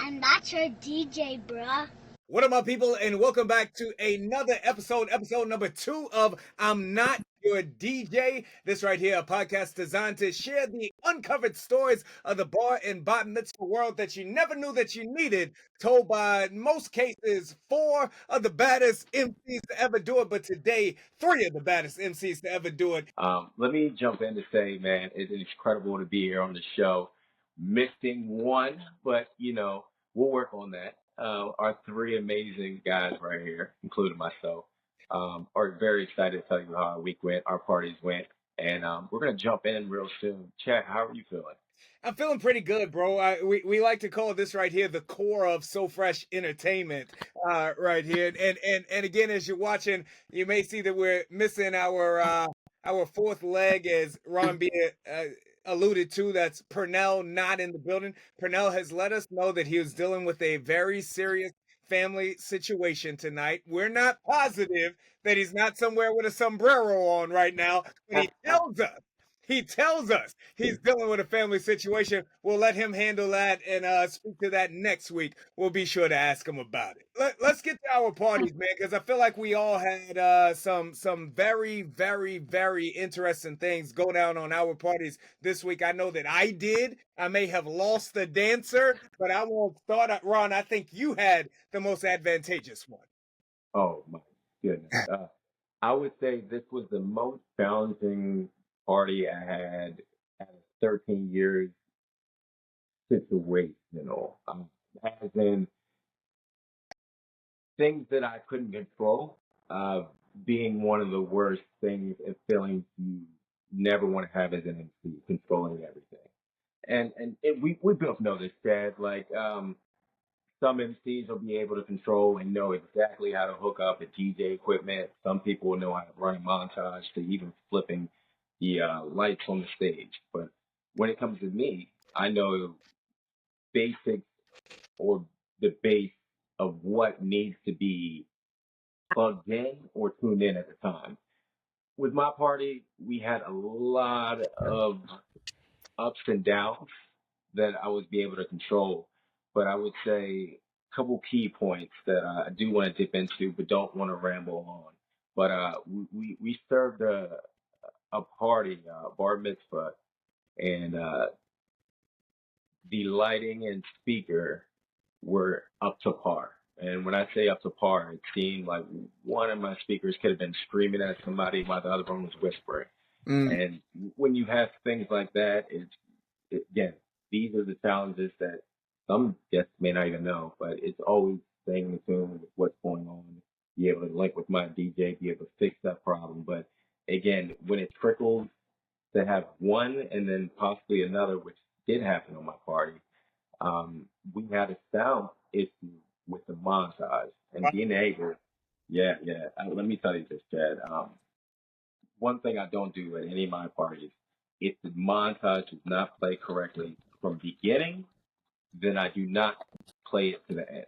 I'm not your DJ, bruh. What up, my people, and welcome back to another episode number 2 of I'm Not Your DJ. This right here, a podcast designed to share the uncovered stories of the bar and bat mitzvah world that you never knew that you needed, told by, in most cases, 4 of the baddest MCs to ever do it, but today, 3 of the baddest MCs to ever do it. Let me jump in to say, man, it's incredible to be here on the show. Missing one, but we'll work on that. Our 3 amazing guys right here, including myself, are very excited to tell you how our week went, our parties went, and we're gonna jump in real soon. Chat, how are you feeling? I'm feeling pretty good, bro. We like to call this right here the core of So Fresh Entertainment, right here. And again, as you're watching, you may see that we're missing our fourth leg, as Ron B alluded to. That's Pernell not in the building. Pernell has let us know that he was dealing with a very serious family situation tonight. We're not positive that he's not somewhere with a sombrero on right now, but he tells us he's dealing with a family situation. We'll let him handle that and speak to that next week. We'll be sure to ask him about it. Let's get to our parties, man, because I feel like we all had some very, very, very interesting things go down on our parties this week. I know that I did. I may have lost the dancer, but I won't start. Ron, I think you had the most advantageous one. Oh my goodness. I would say this was the most challenging party I had at 13 years situational. As in things that I couldn't control, being one of the worst things and feelings you never want to have as an MC, controlling everything. And we both know this, Chad. Like some MCs will be able to control and know exactly how to hook up a DJ equipment. Some people will know how to run a montage to even flipping the lights on the stage. But when it comes to me, I know basics or the base of what needs to be plugged in or tuned in at the time. With my party, we had a lot of ups and downs that I would be able to control. But I would say a couple key points that I do want to dip into, but don't want to ramble on. But we served a party, bar mitzvah, and the lighting and speaker were up to par. And when I say up to par, it seemed like one of my speakers could have been screaming at somebody while the other one was whispering. And when you have things like that, again, these are the challenges that some guests may not even know, but it's always staying in tune with what's going on, be able to link with my DJ, be able to fix that problem. But again, when it trickles to have one and then possibly another, which did happen on my party, we had a sound issue with the montage and being able, yeah. Let me tell you this, Chad. One thing I don't do at any of my parties, if the montage does not play correctly from beginning, then I do not play it to the end.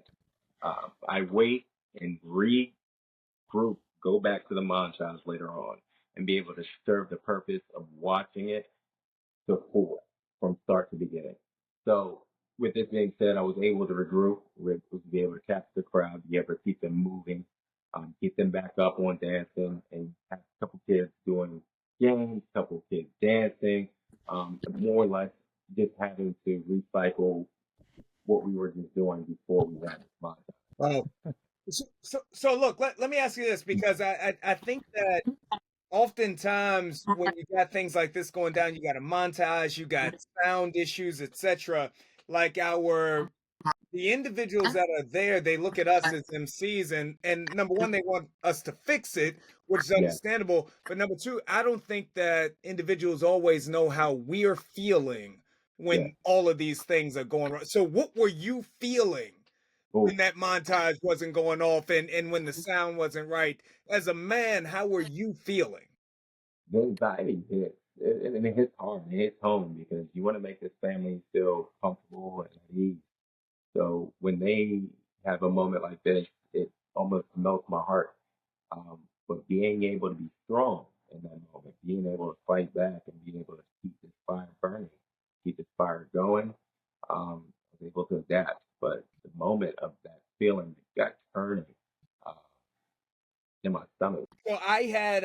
I wait and regroup, go back to the montage later on, and be able to serve the purpose of watching it to full from start to beginning. So with this being said, I was able to regroup, was be able to capture the crowd, be able to keep them moving, get them back up on dancing, and have a couple kids doing games, a couple kids dancing, more or less just having to recycle what we were just doing before we had this montage. Wow. So look, let me ask you this, because I think that oftentimes when you got things like this going down, you got a montage, you got sound issues, etc. Like the individuals that are there, they look at us as MCs, and number one, they want us to fix it, which is Yeah. understandable. But number two, I don't think that individuals always know how we're feeling when Yeah. all of these things are going wrong. So what were you feeling Oh, when that montage wasn't going off and when the sound wasn't right? As a man, how were you feeling? the anxiety hits, and it hits hard, it hits home because you want to make this family feel comfortable and at ease. So when they have a moment like this, it almost melts my heart. But being able to be strong in that moment, being able to fight back and being able to keep this fire burning, keep this fire going, I was able to adapt. but the moment of that feeling, the gut turning uh, in my stomach. Well, I had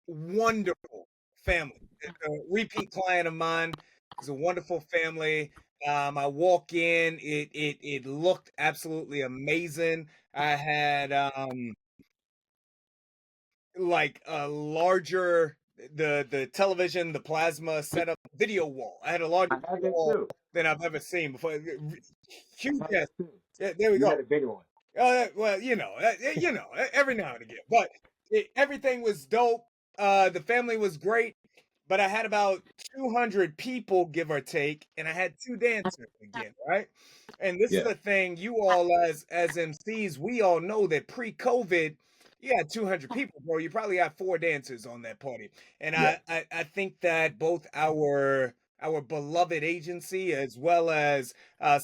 wonderful family. A repeat client of mine is a wonderful family. I walk in, it looked absolutely amazing. I had like a larger the television, the plasma setup video wall. I had a larger I had video that wall too. than I've ever seen before. I Huge had ass. that too. Yeah, there we You go. had a bigger one. Well, every now and again. But everything was dope. The family was great, but I had about 200 people, give or take, and I had two dancers again, right? And this is Yeah, the thing: you all, as MCs, we all know that pre-COVID, you had 200 people, bro. You probably had four dancers on that party, and yeah, I think that both our beloved agency as well as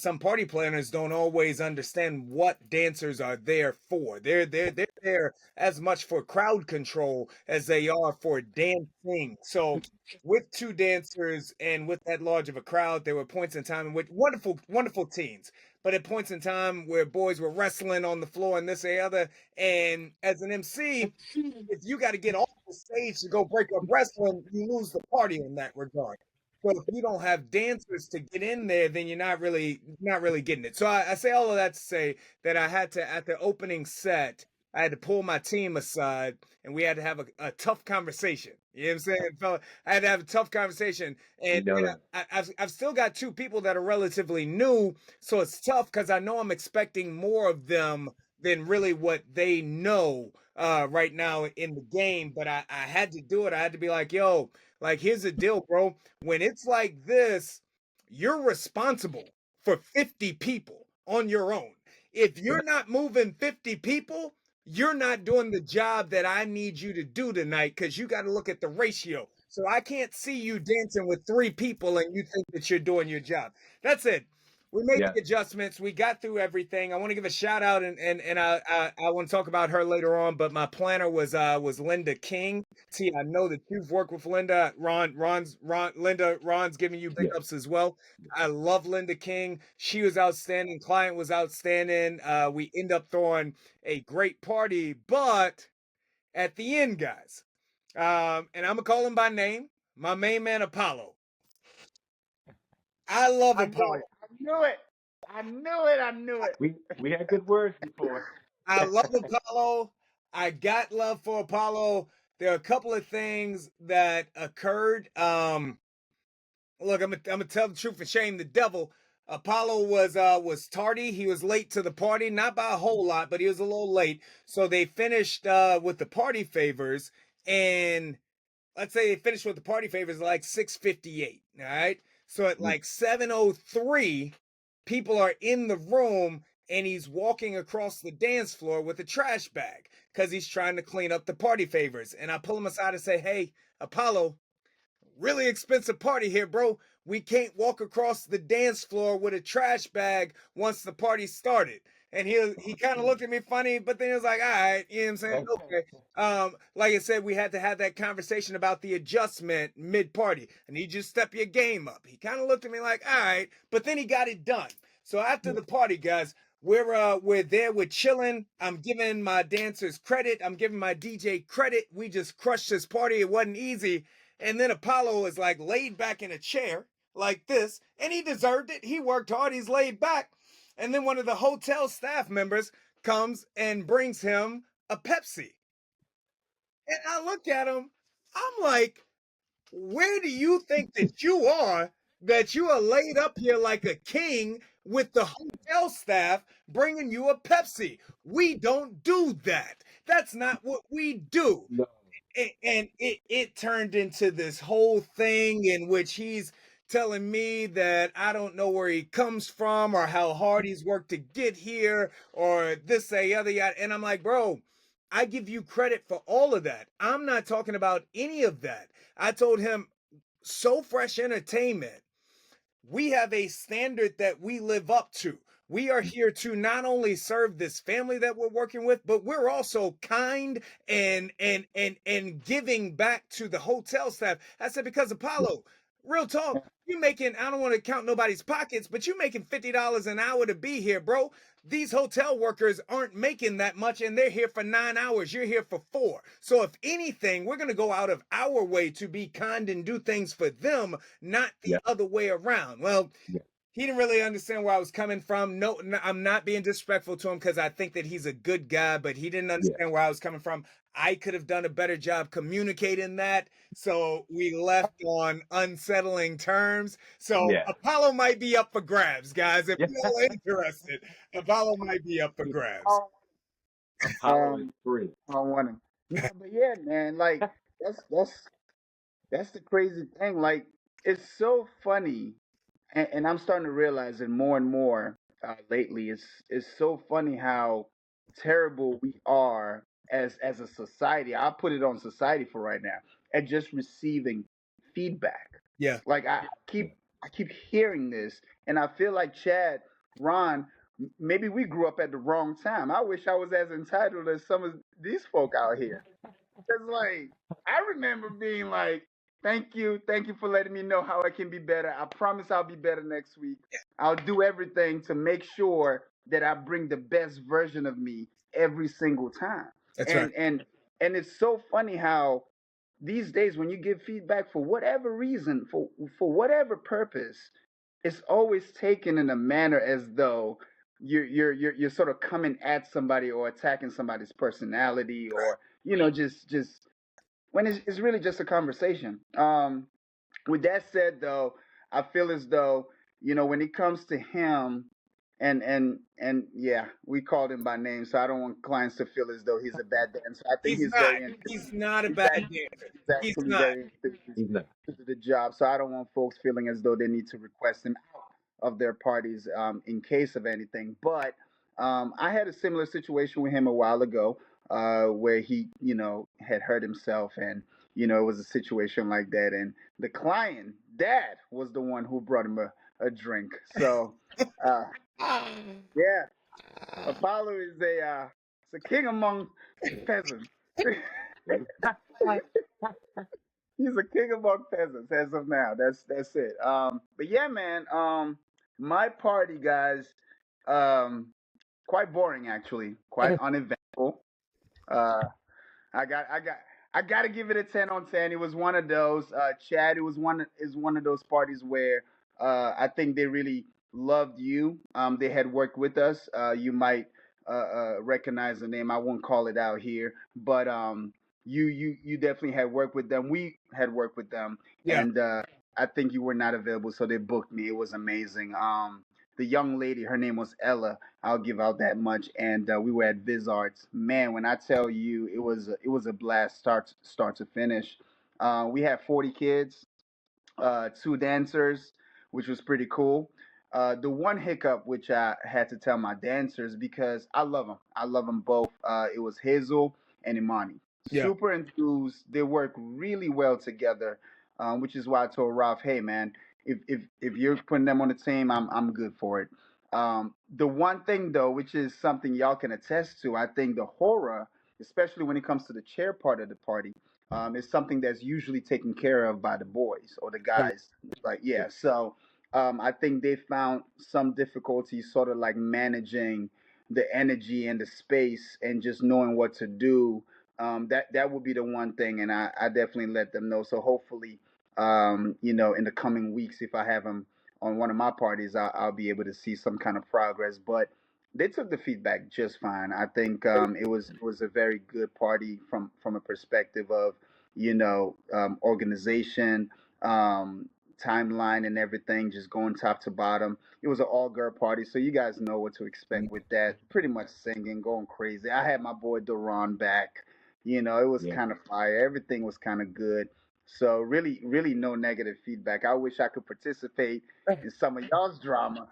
some party planners don't always understand what dancers are there for. They're there as much for crowd control as they are for dancing. So with two dancers and with that large of a crowd, there were points in time in which wonderful teens. But at points in time where boys were wrestling on the floor and this and the other, and as an MC, if you got to get off the stage to go break up wrestling, you lose the party in that regard. So if you don't have dancers to get in there, then you're not really getting it. So I say all of that to say that I had to at the opening set, I had to pull my team aside and we had to have a tough conversation. You know what I'm saying, fella? I had to have a tough conversation, you and, know and that. I've still got two people that are relatively new, so it's tough because I know I'm expecting more of them than really what they know right now in the game. But I had to do it. I had to be like, yo, like here's the deal, bro. When it's like this, you're responsible for 50 people on your own. If Yeah, you're not moving 50 people, you're not doing the job that I need you to do tonight because you got to look at the ratio. So I can't see you dancing with three people and you think that you're doing your job. That's it. We made yeah, the adjustments. We got through everything. I want to give a shout out and I want to talk about her later on. But my planner was Linda King. T, I know that you've worked with Linda. Ron's giving you big yeah. ups as well. I love Linda King. She was outstanding. Client was outstanding. We end up throwing a great party, but at the end, guys, and I'm gonna call him by name, my main man Apollo. I love I knew Apollo. it. I knew it. I knew it. I knew it. We had good words before. I love Apollo. I got love for Apollo. There are a couple of things that occurred. Look, I'm gonna tell the truth and shame the devil. Apollo was tardy. He was late to the party, not by a whole lot, but he was a little late. So they finished with the party favors, and let's say they finished with the party favors like 6:58. All right. So at Mm, like 7:03, people are in the room and he's walking across the dance floor with a trash bag because he's trying to clean up the party favors. And I pull him aside and say, hey, Apollo, really expensive party here, bro. We can't walk across the dance floor with a trash bag once the party started. And he kind of looked at me funny, but then he was like, all right, you know what I'm saying? okay. Okay. Like I said, we had to have that conversation about the adjustment mid-party. I need you to step your game up. He kind of looked at me like, all right, but then he got it done. So after Yeah, the party, guys, we're there, we're chilling. I'm giving my dancers credit. I'm giving my DJ credit. We just crushed this party. It wasn't easy. And then Apollo is like laid back in a chair like this, and he deserved it. He worked hard, he's laid back. And then one of the hotel staff members comes and brings him a Pepsi. And I look at him, I'm like, where do you think that you are laid up here like a king with the hotel staff bringing you a Pepsi? We don't do that. That's not what we do. no, And it turned into this whole thing in which he's telling me that I don't know where he comes from or how hard he's worked to get here or this, that, other, yada. And I'm like, bro, I give you credit for all of that. I'm not talking about any of that. I told him, So Fresh Entertainment, we have a standard that we live up to. We are here to not only serve this family that we're working with, but we're also kind and giving back to the hotel staff. I said, because Apollo, Real talk. You making, I don't want to count nobody's pockets, but you making $50 an hour to be here, bro. These hotel workers aren't making that much and they're here for 9 hours. You're here for 4. So if anything, we're going to go out of our way to be kind and do things for them, not the other way around. Well, he didn't really understand where I was coming from. No, I'm not being disrespectful to him because I think that he's a good guy, but he didn't understand where I was coming from. I could have done a better job communicating that. So we left on unsettling terms. So Apollo might be up for grabs, guys. If you're interested, Apollo might be up for grabs. Apollo is free. I don't want him. Yeah, but yeah, man, like that's the crazy thing. Like, it's so funny, and I'm starting to realize it more and more lately. It's so funny how terrible we are as a society. I put it on society for right now, at just receiving feedback. Yeah. Like I keep hearing this, and I feel like Chad, Ron, maybe we grew up at the wrong time. I wish I was as entitled as some of these folk out here. Cause like I remember being like, thank you for letting me know how I can be better. I promise I'll be better next week. I'll do everything to make sure that I bring the best version of me every single time. That's and right. and it's so funny how these days when you give feedback for whatever reason, for whatever purpose, it's always taken in a manner as though you're sort of coming at somebody or attacking somebody's personality, or just when it's really just a conversation. With that said, though, I feel as though when it comes to him, and yeah, we called him by name, so I don't want clients to feel as though he's a bad dancer. I think He's not. He's not a bad dancer. He's actually very to the job, so I don't want folks feeling as though they need to request him out of their parties in case of anything. But I had a similar situation with him a while ago, where he, had hurt himself, and it was a situation like that, and the client dad was the one who brought him a drink. So, yeah, Apollo is a king among peasants. He's a king among peasants as of now. That's it. But yeah, man. My party, guys, quite boring actually. Quite uneventful. Uh, I got to give it a 10 on 10. It was one of those. Chad, it was one of those parties where I think they really loved you. They had worked with us. You might recognize the name. I won't call it out here, but you definitely had worked with them. We had worked with them, and I think you were not available, so they booked me. It was amazing. The young lady, her name was Ella. I'll give out that much. And we were at Vizarts. Man, when I tell you, it was a blast, start to finish. We had 40 kids, 2 dancers, which was pretty cool. The one hiccup which I had to tell my dancers, because I love them. I love them both. It was Hazel and Imani. Yeah. Super enthused. They work really well together, which is why I told Ralph, hey man, if you're putting them on the team, I'm good for it. The one thing though, which is something y'all can attest to, I think the horror, especially when it comes to the chair part of the party, is something that's usually taken care of by the boys or the guys. Like, yeah. So I think they found some difficulty sort of like managing the energy and the space and just knowing what to do. That would be the one thing, and I definitely let them know. So hopefully, in the coming weeks, if I have them on one of my parties, I'll be able to see some kind of progress. But they took the feedback just fine. I think it was a very good party from a perspective of organization, timeline, and everything, just going top to bottom. It was an all girl party, so you guys know what to expect with that. Pretty much singing, going crazy. I had my boy Duran back. It was kind of fire. Everything was kind of good. So really, really no negative feedback. I wish I could participate in some of y'all's drama,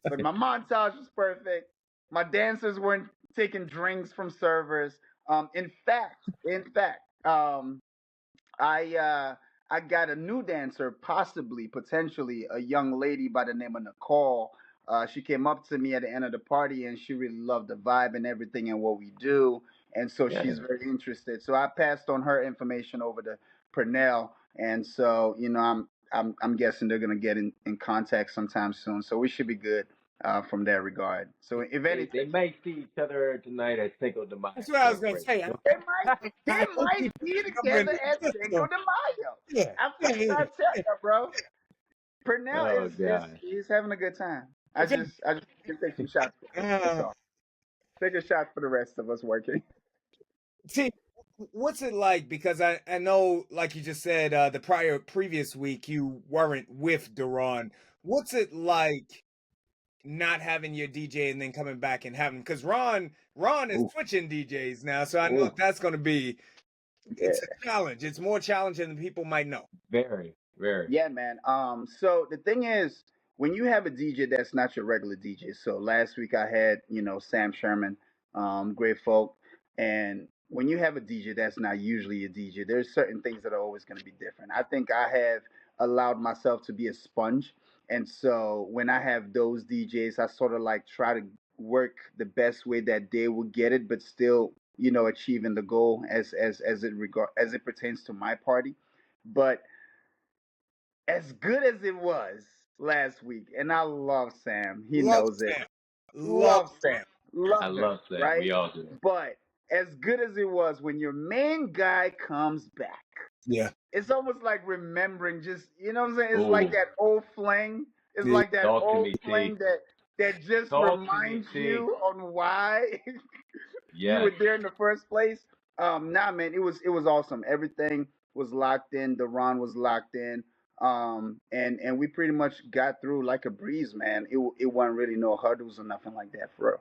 but my montage was perfect. My dancers weren't taking drinks from servers. In fact, I got a new dancer, possibly, potentially a young lady by the name of Nicole. She came up to me at the end of the party, and she really loved the vibe and everything and what we do, and so she's very interested. So I passed on her information over to Pernell, and so I'm guessing they're gonna get in contact sometime soon, so we should be good from that regard. So if They anything, may see each other tonight at Cinco de Mayo That's what I was gonna celebration. say. they I hope might he be covering together the at Cinco system. de Mayo. Yeah, I'm yeah, yeah, trying to tell yeah. you, bro. Purnell Oh is God. he's having a good time. I Okay. just can take some shots. That's Uh, all. Take a shot for the rest of us working. see, what's it like? Because I know, like you just said, the previous week you weren't with Duran. What's it like not having your DJ and then coming back and having? Because Ron is Ooh, switching DJs now, so I know ooh, that's going to be. Yeah. It's a challenge. It's more challenging than people might know. very, very. Yeah, man. So the thing is, when you have a DJ that's not your regular DJ, so last week I had, Sam Sherman, Great Folk, and when you have a DJ that's not usually a DJ, there's certain things that are always going to be different. I think I have allowed myself to be a sponge, and so when I have those DJs, I sort of like try to work the best way that they will get it, but still, achieving the goal as it pertains to my party. But as good as it was last week, and I love Sam. He Love knows it. Sam. Love Love Sam. Sam. I Love him, love that. right? We all do. But as good as it was, when your main guy comes back, Yeah. it's almost like remembering just, you know what I'm saying? It's like Ooh, that old fling. It's Yeah. like that talk to old me, fling T. that just Talk to me, reminds T. you on why you were Yes. there in the first place. Nah, man, it was awesome. Everything was locked in. The run was locked in. And we pretty much got through like a breeze, man. It wasn't really no hurdles or nothing like that, for real.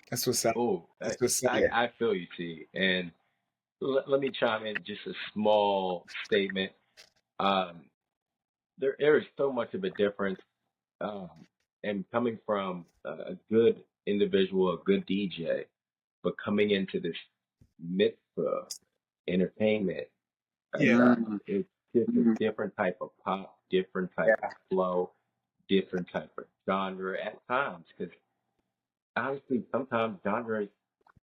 That's what's up. Oh, That's what's up. I, Yeah. I feel you, T. And let me chime in just a small statement. Um, there is so much of a difference, um, and coming from a good individual, a good DJ, but coming into this mitzvah entertainment, Yeah. it's just a Mhm. different type of pop, different type of Yeah. flow, different type of genre at times. Because honestly, sometimes genres,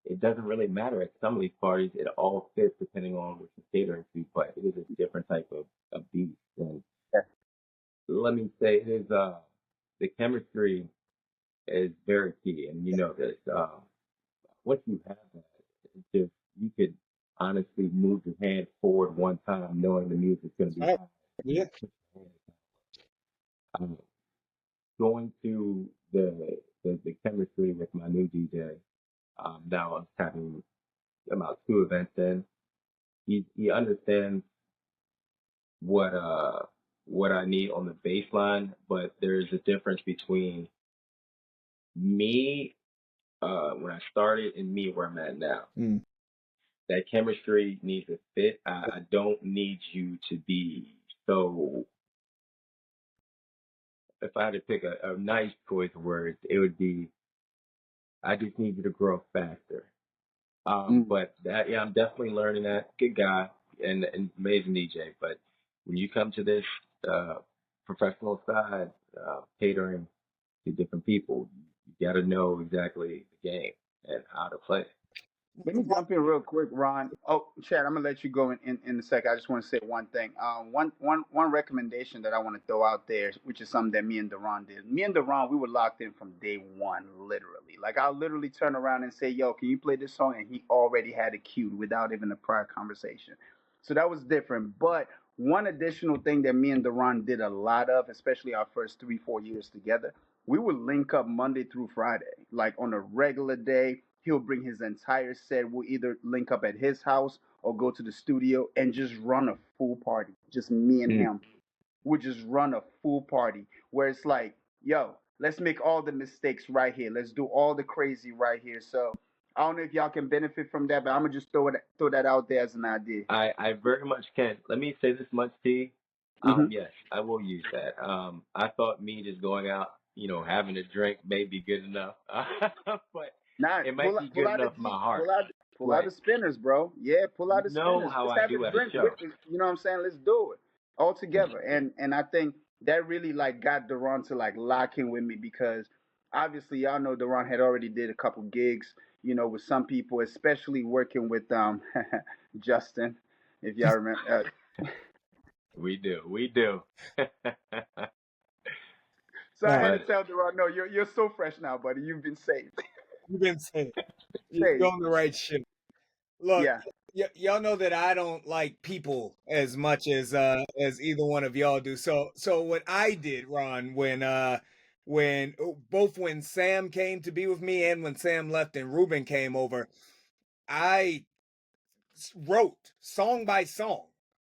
it doesn't really matter at some of these parties. It all fits depending on what you're catering to, but it is a different type of beat. And Yeah. let me say, it is the chemistry is very key, and you know this. Once you have that, it's just you could honestly move your hand forward one time, knowing the music's going to be All right. high. Yeah. Put your hand down. Going to the chemistry with my new DJ. Now I'm having about 2 events in. He understands what what I need on the bass line, but there's a difference between me when I started and me where I'm at now. Mm. That chemistry needs to fit. I don't need you to be so. If I had to pick a nice choice of words, it would be I just need you to grow faster. Mm. But that, yeah, I'm definitely learning that. Good guy and amazing DJ. But when you come to this uh, professional side, catering to different people, you got to know exactly the game and how to play. Let me jump in real quick, Ron. Oh, Chad, I'm gonna let you go in a sec. I just want to say one thing. One recommendation that I want to throw out there, which is something that me and Deron did. Me and Deron, we were locked in from day one, literally. Like I'll literally turn around and say, "Yo, can you play this song?" And he already had it queued without even a prior conversation. So that was different. But one additional thing that me and Deron did a lot of, especially our first 3-4 years together, we would link up Monday through Friday, like on a regular day. He'll bring his entire set. We'll either link up at his house or go to the studio and just run a full party. Just me and Mm. him. We'll just run a full party where it's like, yo, let's make all the mistakes right here. Let's do all the crazy right here. So I don't know if y'all can benefit from that, but I'm gonna just throw that out there as an idea. I very much can. Let me say this much, T. Hmm. Yes, I will use that. I thought me just going out, having a drink may be good enough, but Nah, it might be pull good out the enough in my heart. pull out Right. the spinners, bro. Yeah, pull You out the know spinners. how Let's I have a do at a drink show. with it. You know what I'm saying? Let's do it all Mm. together. And I think that really like got Deron to like lock in with me because obviously y'all know Deron had already did a couple gigs, with some people, especially working with Justin, if y'all remember. We do. We do. So I had to Right. But tell Deron, no, you're so fresh now, buddy. You've been saved. You've been saying you're Saved. on the right ship. Look, Yeah. y'all know that I don't like people as much as either one of y'all do. So what I did, Ron, when Sam came to be with me and when Sam left and Ruben came over, I wrote song by song,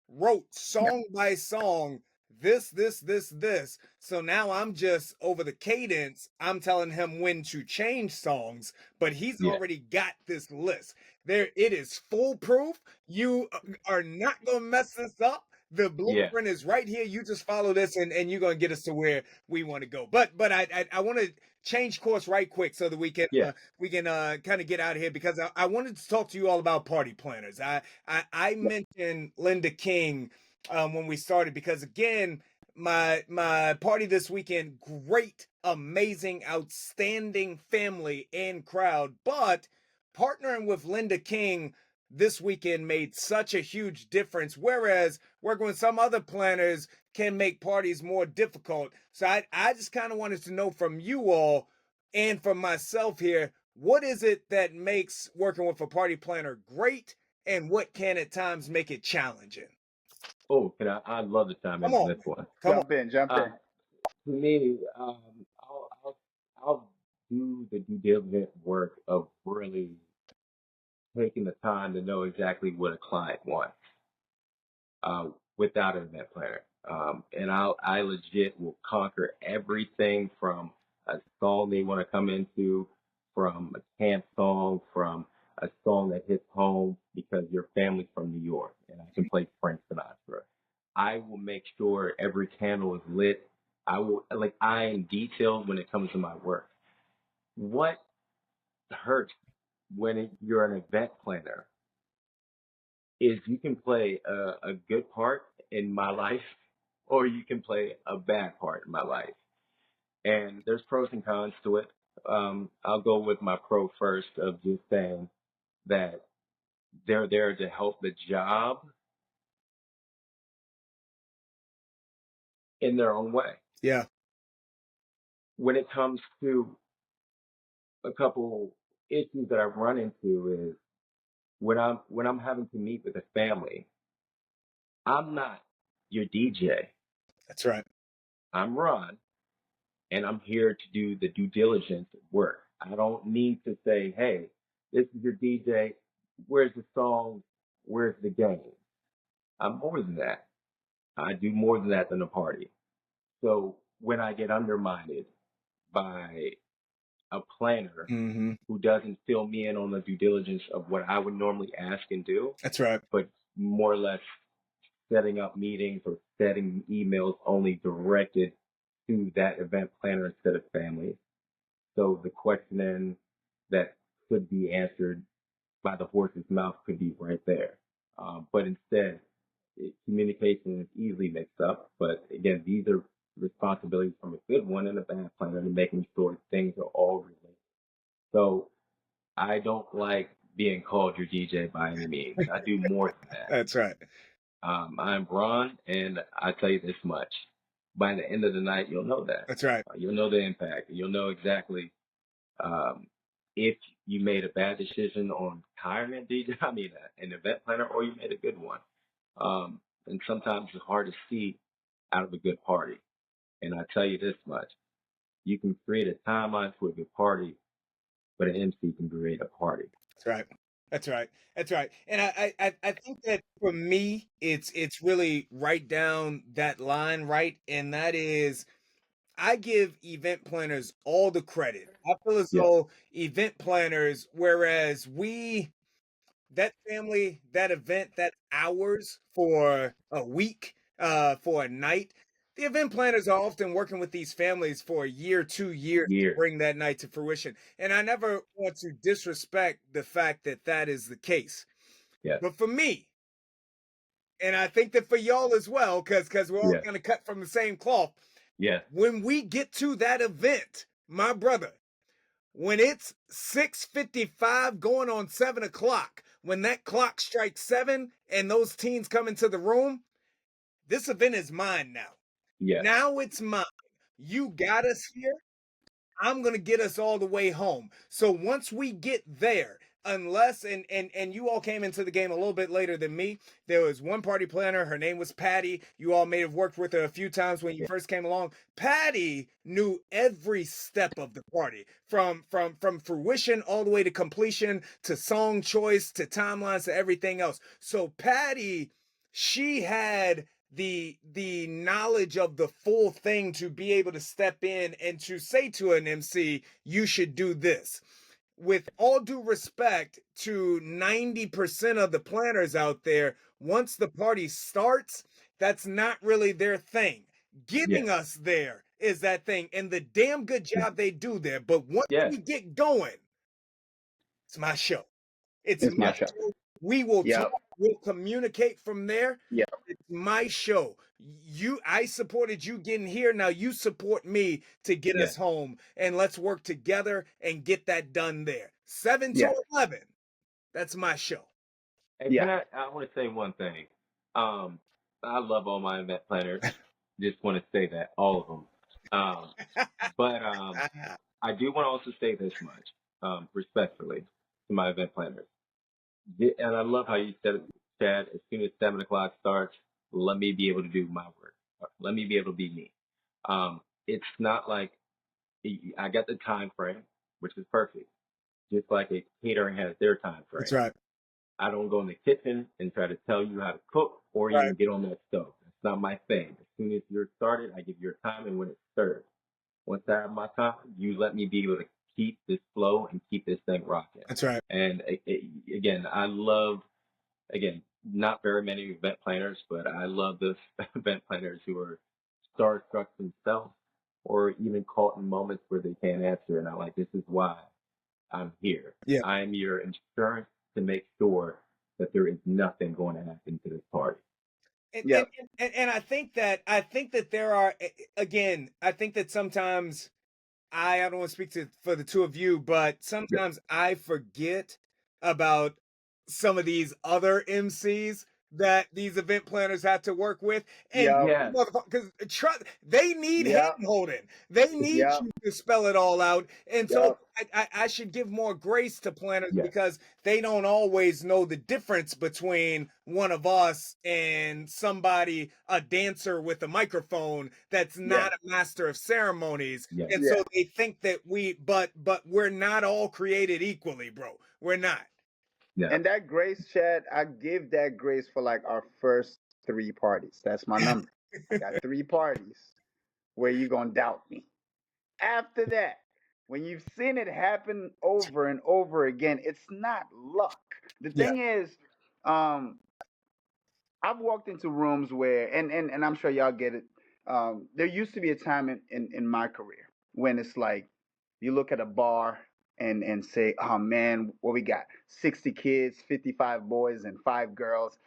wrote Yeah. song by song, this. So now I'm just over the cadence. I'm telling him when to change songs, but he's yeah, already got this list. There, it is foolproof. You are not gonna mess this up. The yeah, blueprint is right here. You just follow this, and you're gonna get us to where we want to go. But I want to change course right quick so that yeah. we can kind of get out of here because I wanted to talk to you all about party planners. I mentioned Linda King when we started because again, my party this weekend, great, amazing, outstanding family and crowd, but partnering with Linda King this weekend made such a huge difference. Whereas working with some other planners can make parties more difficult. So I just kind of wanted to know from you all and from myself here, what is it that makes working with a party planner great and what can at times make it challenging? Oh, can I'd love to chime Come in on on, this one. come on. Jump in. Jump in. Um, to me, I'll do the due diligent work of really taking the time to know exactly what a client wants without an event planner. And I legit will conquer everything from a song they want to come into, from a camp song, from a song that hits home because your family's from New York and I can play Frank Sinatra. I will make sure every candle is lit. I am detailed when it comes to my work. What hurts when you're an event planner is you can play a good part in my life or you can play a bad part in my life. And there's pros and cons to it. I'll go with my pro first of just saying that they're there to help the job in their own way. Yeah, When it comes to a couple issues that I've run into is when I'm having to meet with a family, I'm not your DJ. that's right. I'm Ron and I'm here to do the due diligence work. I don't need to say, hey, this is your DJ. Where's the song? Where's the game? I'm more than that. I do more than that than a party. So when I get undermined by a planner Mm-hmm. who doesn't fill me in on the due diligence of what I would normally ask and do, That's right. but more or less setting up meetings or setting emails only directed to that event planner instead of family. So the question then that could be answered by the horse's mouth could be right there. But instead, communication is easily mixed up. But again, these are responsibilities from a good one and a bad planner and making sure things are all related. So I don't like being called your DJ by any means. I do more than that. That's right. I'm Ron, and I tell you this much. By the end of the night, you'll know that. That's right. You'll know the impact. You'll know exactly um, if you made a bad decision on hiring a DJ, an event planner, or you made a good one. And sometimes it's hard to see out of a good party. And I tell you this much, you can create a timeline for a good party, but an MC can create a party. That's right. That's right. That's right. And I think that for me, it's really right down that line, right? And that is I give event planners all the credit. I feel as Yeah, though event planners, whereas that family, that event, that hours for a week, for a night, the event planners are often working with these families for a year, 2 years to years. bring that night to fruition. And I never want to disrespect the fact that that is the case. Yes, But for me, and I think that for y'all as well, because we're all yes, kind of cut from the same cloth, yes, when we get to that event, my brother, when it's 6:55 going on 7 o'clock, when that clock strikes 7 and those teens come into the room, this event is mine now. Yeah. Now it's mine. You got us here. I'm gonna get us all the way home. So once we get there, unless and you all came into the game a little bit later than me. There was one party planner. Her name was Patty. You all may have worked with her a few times when you first came along. Patty knew every step of the party, from fruition all the way to completion, to song choice, to timelines, to everything else. So Patty, she had the knowledge of the full thing to be able to step in and to say to an MC, you should do this. With all due respect to 90% of the planners out there, once the party starts, that's not really their thing. Getting us there is that thing, and the damn good job they do there. But once we get going, it's my show. It's my show. We will talk, we'll communicate from there. It's my show. I supported you getting here. Now you support me to get us home, and let's work together and get that done there. 7 to 11. That's my show. And can I want to say one thing. I love all my event planners. Just want to say that, all of them. But I do want to also say this much, respectfully, to my event planners. And I love how you said it, Chad. As soon as 7 o'clock starts, let me be able to do my work. Let me be able to be me. It's not like I got the time frame, which is perfect. Just like a catering has their time frame. That's right. I don't go in the kitchen and try to tell you how to cook or even get on that stove. That's not my thing. As soon as you're started, I give you your time, and when it's served. Once I have my time, you let me be able to keep this flow and keep this thing rocking. That's right. And again, I love, not very many event planners, but I love those event planners who are starstruck themselves or even caught in moments where they can't answer. And I'm like, this is why I'm here. Yeah. I am your insurance to make sure that there is nothing going to happen to this party. And I think that there are, again, I think that sometimes I don't want to speak for the two of you, but sometimes I forget about some of these other MCs that these event planners have to work with. And because they need hand holding. They need you to spell it all out. And so I should give more grace to planners because they don't always know the difference between one of us and somebody, a dancer with a microphone that's not a master of ceremonies. And so they think that but we're not all created equally, bro. We're not. Yeah. And that grace, Chad, I give that grace for like our first 3 parties. That's my number. I got 3 parties where you gonna doubt me. After that, when you've seen it happen over and over again, it's not luck. The thing is, I've walked into rooms where, and I'm sure y'all get it. There used to be a time in my career when it's like you look at a bar and say, oh man, what we got? 60 kids, 55 boys, and 5 girls.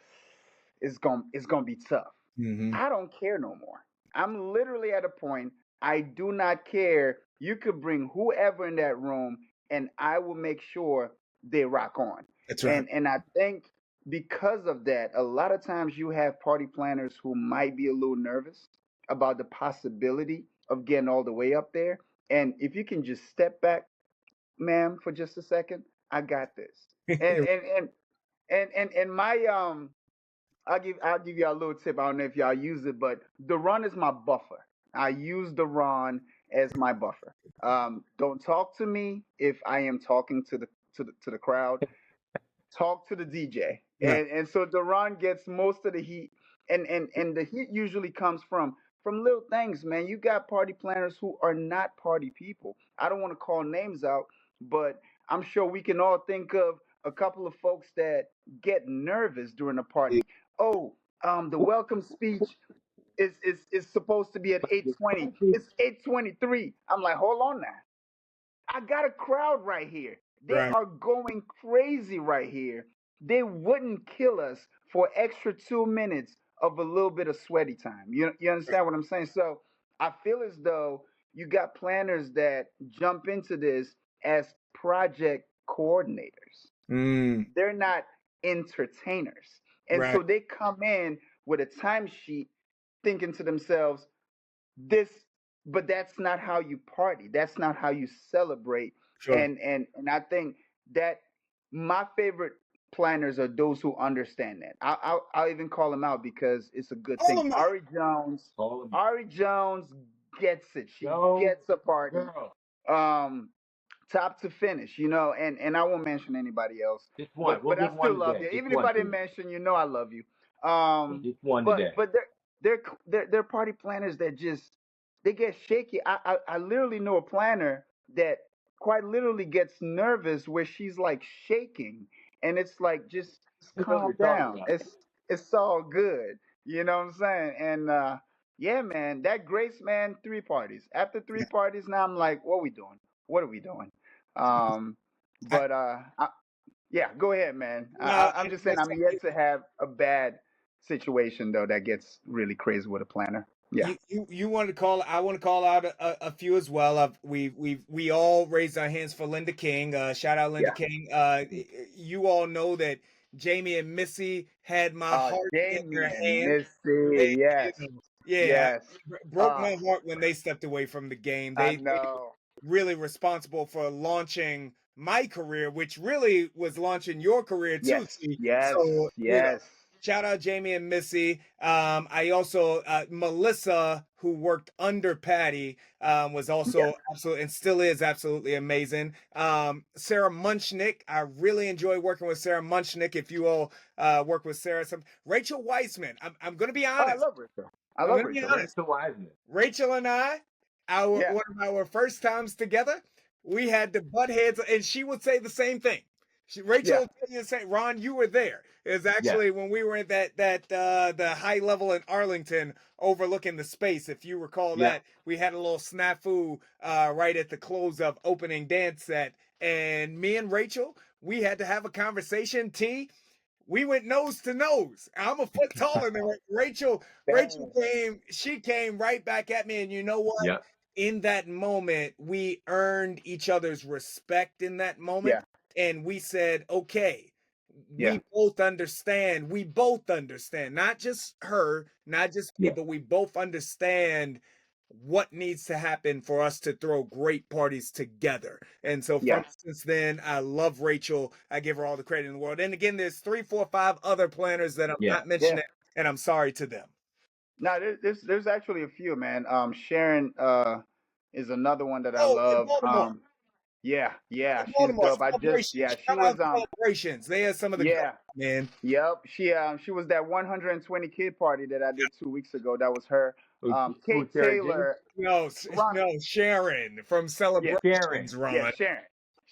It's gonna be tough. Mm-hmm. I don't care no more. I'm literally at a point I do not care. You could bring whoever in that room, and I will make sure they rock on. That's right. And I think because of that, a lot of times you have party planners who might be a little nervous about the possibility of getting all the way up there. And if you can just step back, ma'am, for just a second, I got this. And my I'll give y'all a little tip. I don't know if y'all use it, but the run is my buffer. I use the run as my buffer. Don't talk to me if I am talking to the crowd. Talk to the DJ. And so Duran gets most of the heat, and the heat usually comes from little things, man. You got party planners who are not party people. I don't want to call names out, but I'm sure we can all think of a couple of folks that get nervous during a party. Oh, the welcome speech is supposed to be at 8:20. It's 8:23. I'm like, hold on now. I got a crowd right here. They are going crazy right here. They wouldn't kill us for extra 2 minutes of a little bit of sweaty time. You understand what I'm saying? So I feel as though you got planners that jump into this as project coordinators. They're not entertainers. And so they come in with a timesheet thinking to themselves, this, but that's not how you party. That's not how you celebrate. Sure. And I think that my favorite planners are those who understand that. I'll even call them out because it's a good All thing. of them. All of Ari Jones gets it. She Go, gets a party. girl. Um, top to finish, and I won't mention anybody else. Just one. We'll But I give still one love today. you. Just Even if one, I didn't please. mention you, I love you. Just one But today. they're party planners that just they get shaky. I literally know a planner that quite literally gets nervous where she's like shaking, and it's like just I know what calm you're talking down. about. It's all good. You know what I'm saying? And yeah, man, that Grace man, 3 parties. After 3 parties, now I'm like, what we doing? What are we doing? Um, I, but yeah, go ahead, man. no, I'm just saying I'm yet to have a bad situation though that gets really crazy with a planner. Yeah, you wanted to call. I want to call out a few as well. We all raised our hands for Linda King. Shout out Linda yeah. King. You all know that Jamie and Missy had my heart in their Damien, hands. They, Missy, yes, yeah, yes. broke my heart when they stepped away from the game. I They know. really responsible for launching my career, which really was launching your career too, Yes, T. yes, So, yes. shout out Jamie and Missy. I also, Melissa, who worked under Patty, was Yeah, also absolutely and still is absolutely amazing. Sarah Munchnick, I really enjoy working with Sarah Munchnick. If you all work with Sarah, Rachel Weissman, I'm going to be oh, I honest. love Rachel. I I'm love going to be Rachel. honest. Rachel Wiseman. Rachel and I, Yeah, one of our first times together, we had to butt heads, and she would say the same thing. Rachel yeah, will tell you the same. Ron, you were there. Is Yeah. actually when we were at the high level in Arlington, overlooking the space. If you recall Yeah. that, we had a little snafu right at the close of opening dance set, and me and Rachel, we had to have a conversation. T, we went nose to nose. I'm a foot taller than Rachel. Rachel Dang. came right back at me, and you know what? Yeah. In that moment, we earned each other's respect in that moment, Yeah, and we said, okay, yeah, we both understand. We both understand, not just her, not just me, Yeah. but we both understand what needs to happen for us to throw great parties together. And so yeah, since then, I love Rachel. I give her all the credit in the world. And again, there's 3, 4, 5 other planners that I'm Yeah. not yeah. mentioning, and I'm sorry to them. No, there's actually a few, man. Sharon is another one that I Oh, in love. Baltimore. Yeah, yeah, In she's Baltimore, dope. Celebrations. She Shout out was Celebrations. They had some of the great, yeah. man. Yep, she was that 120 kid party that I did 2 weeks ago. That was her. Who, Kate Sarah G? Taylor, No, Ron, no, Sharon from yeah, Sharon. Celebrations, yeah,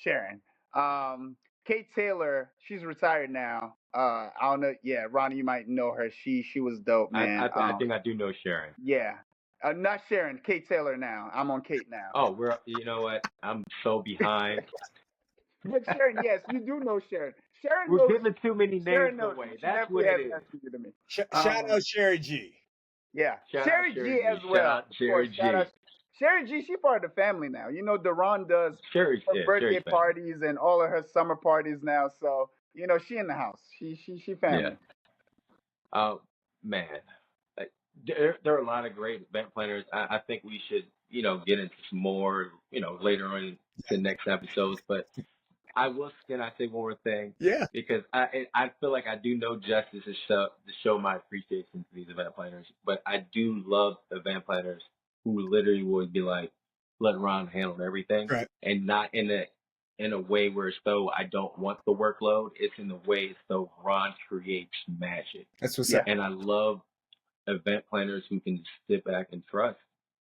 Ron. Sharon. Kate Taylor, she's retired now. I don't know. Yeah, Ronnie, you might know her. She was dope, man. I think I do know Sharon. Yeah, not Sharon. Kate Taylor now. I'm on Kate now. Oh, you know what? I'm so behind. But Sharon, yes, you do know Sharon. Sharon We're knows. giving too many Sharon names knows. away. She That's what definitely it has is. messaged you to me. Shout out Sherry G. Yeah, Shout out Sherry Sherry G G. as Shout well. out Of Sherry course, shout G. out Sherry G. She part of the family now. You know, Deron does Sherry's her yeah, birthday Sherry's family. parties and all of her summer parties now. So you know, she in the house. She family. Oh man, Like, there are a lot of great event planners. I think we should get into some more later on in the next episodes. But can I say one more thing? Yeah. Because I feel like I do know justice to show my appreciation to these event planners, but I do love event planners who literally would be like, let Ron handle everything, Right. and not in a way where it's though I don't want the workload. It's in the way it's though Ron creates magic. That's what's Yeah. up. And I love event planners who can sit back and trust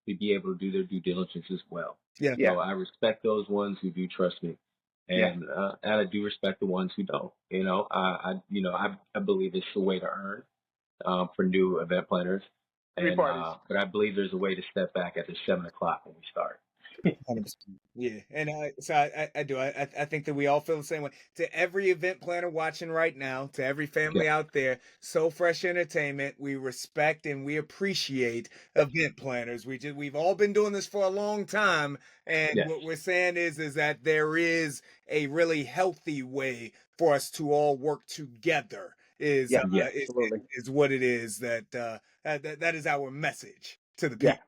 to be able to do their due diligence as well. Yeah. Yeah. So I respect those ones who do trust me. Yeah. And I do respect the ones who don't. I believe it's a way to earn for new event planners. 3 And parties. but I believe there's a way to step back at the 7:00 when we start. 100%. Yeah, and I do. I think that we all feel the same way. To every event planner watching right now, to every family out there, So Fresh Entertainment, we respect and we appreciate event planners. We've all been doing this for a long time, and Yes. what we're saying is that there is a really healthy way for us to all work together. is Yeah, Yeah. absolutely. is what it is that is our message to the Yeah, people.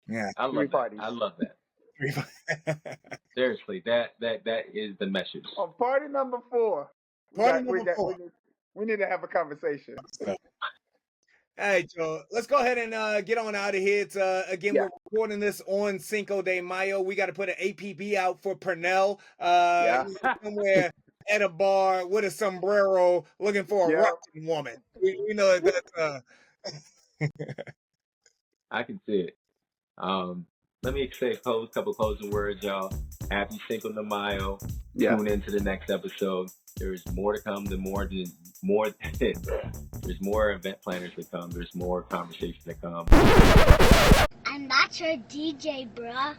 Yeah. I three love that. parties. I love that. Seriously, that is the message. On party number 4, Party number 4. we need to have a conversation. All right, Joe. Let's go ahead and get on out of here. It's again, Yeah. we're recording this on Cinco de Mayo. We got to put an APB out for Pernell. Yeah. Somewhere at a bar with a sombrero, looking for a Yeah. Russian woman. We know that. I can see it. Let me say a couple closing words, y'all. Happy Cinco de Mayo. Yeah. Tune into the next episode. There's more to come. There's more event planners to come. There's more conversation to come. And that's your DJ, bruh.